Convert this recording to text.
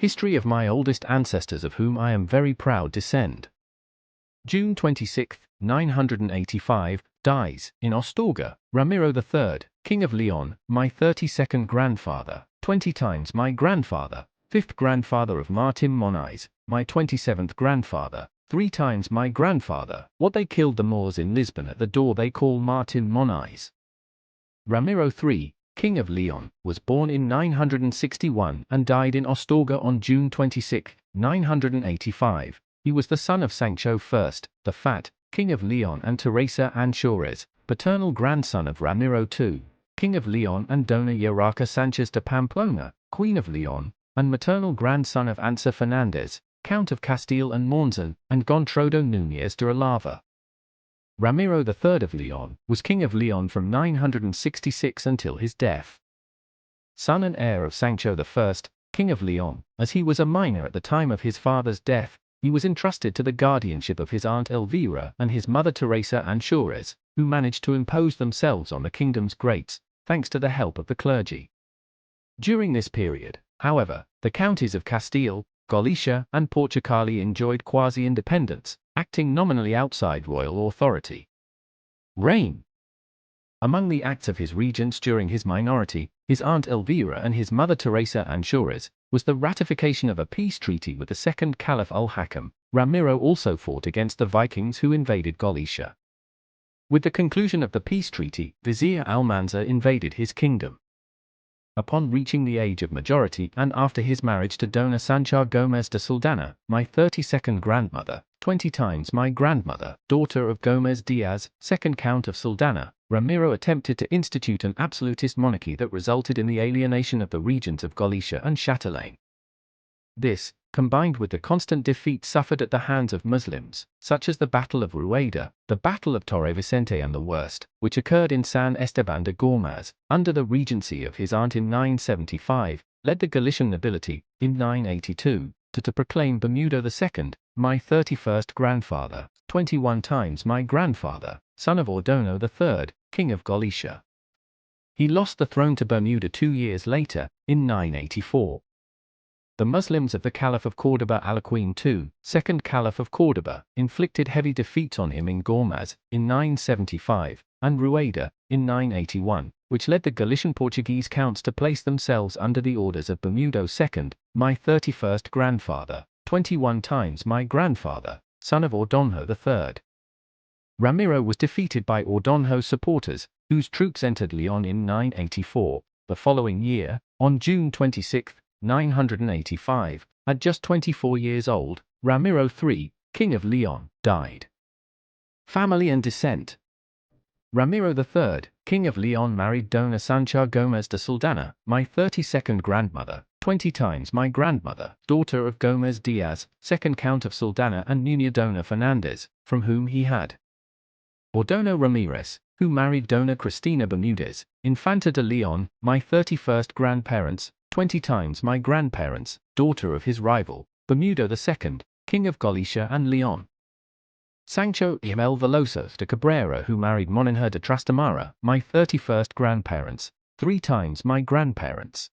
History of my oldest ancestors of whom I am very proud descend. June 26, 985, dies, in Astorga, Ramiro III, King of Leon, my 32nd grandfather, 20 times my grandfather, 5th grandfather of Martin Moniz, my 27th grandfather, 3 times my grandfather, what they killed the Moors in Lisbon at the door they call Martin Moniz. Ramiro III, King of Leon, was born in 961 and died in Astorga on June 26, 985. He was the son of Sancho I, the Fat, King of Leon, and Teresa Anchores, paternal grandson of Ramiro II, King of Leon, and Dona Yarraca Sanchez de Pamplona, Queen of Leon, and maternal grandson of Anza Fernandez, Count of Castile and Monzon, and Gontrado Núñez de Alava. Ramiro III of Leon was King of Leon from 966 until his death. Son and heir of Sancho I, King of Leon, as he was a minor at the time of his father's death, he was entrusted to the guardianship of his aunt Elvira and his mother Teresa Anchores, who managed to impose themselves on the kingdom's greats, thanks to the help of the clergy. During this period, however, the counties of Castile, Galicia, and Portugal enjoyed quasi-independence, acting nominally outside royal authority. Reign. Among the acts of his regents during his minority, his aunt Elvira and his mother Teresa Anchores, was the ratification of a peace treaty with the second Caliph al-Hakam. Ramiro also fought against the Vikings who invaded Galicia. With the conclusion of the peace treaty, Vizier Almanza invaded his kingdom. Upon reaching the age of majority and after his marriage to Dona Sancha Gomez de Saldana, my 32nd grandmother, 20 times my grandmother, daughter of Gomez Diaz, 2nd Count of Saldana, Ramiro attempted to institute an absolutist monarchy that resulted in the alienation of the regions of Galicia and Chatelaine. This, combined with the constant defeat suffered at the hands of Muslims, such as the Battle of Rueda, the Battle of Torre Vicente, and the worst, which occurred in San Esteban de Gormaz, under the regency of his aunt in 975, led the Galician nobility, in 982, to proclaim Bermudo II, my 31st grandfather, 21 times my grandfather, son of Ordono III, King of Galicia. He lost the throne to Bermuda 2 years later, in 984. The Muslims of the Caliph of Córdoba Alcuin II, 2nd Caliph of Córdoba, inflicted heavy defeats on him in Gormaz, in 975, and Rueda, in 981, which led the Galician Portuguese counts to place themselves under the orders of Bermudo II, my 31st grandfather, 21 times my grandfather, son of Ordono III. Ramiro was defeated by Ordono's supporters, whose troops entered Leon in 984. The following year, on June 26, 985, at just 24 years old, Ramiro III, King of Leon, died. Family and descent. Ramiro III, King of Leon, married Dona Sancha Gomez de Saldana, my 32nd grandmother, 20 times my grandmother, daughter of Gomez Diaz, 2nd Count of Saldana, and Nuña Dona Fernandez, from whom he had Ordono Ramirez, who married Dona Cristina Bermudez, Infanta de Leon, my 31st grandparents, 20 times my grandparents, daughter of his rival, Bermudo II, King of Galicia and Leon. Sancho y Mel Veloso de Cabrera, who married Moninha de Trastamara, my 31st grandparents, 3 times my grandparents.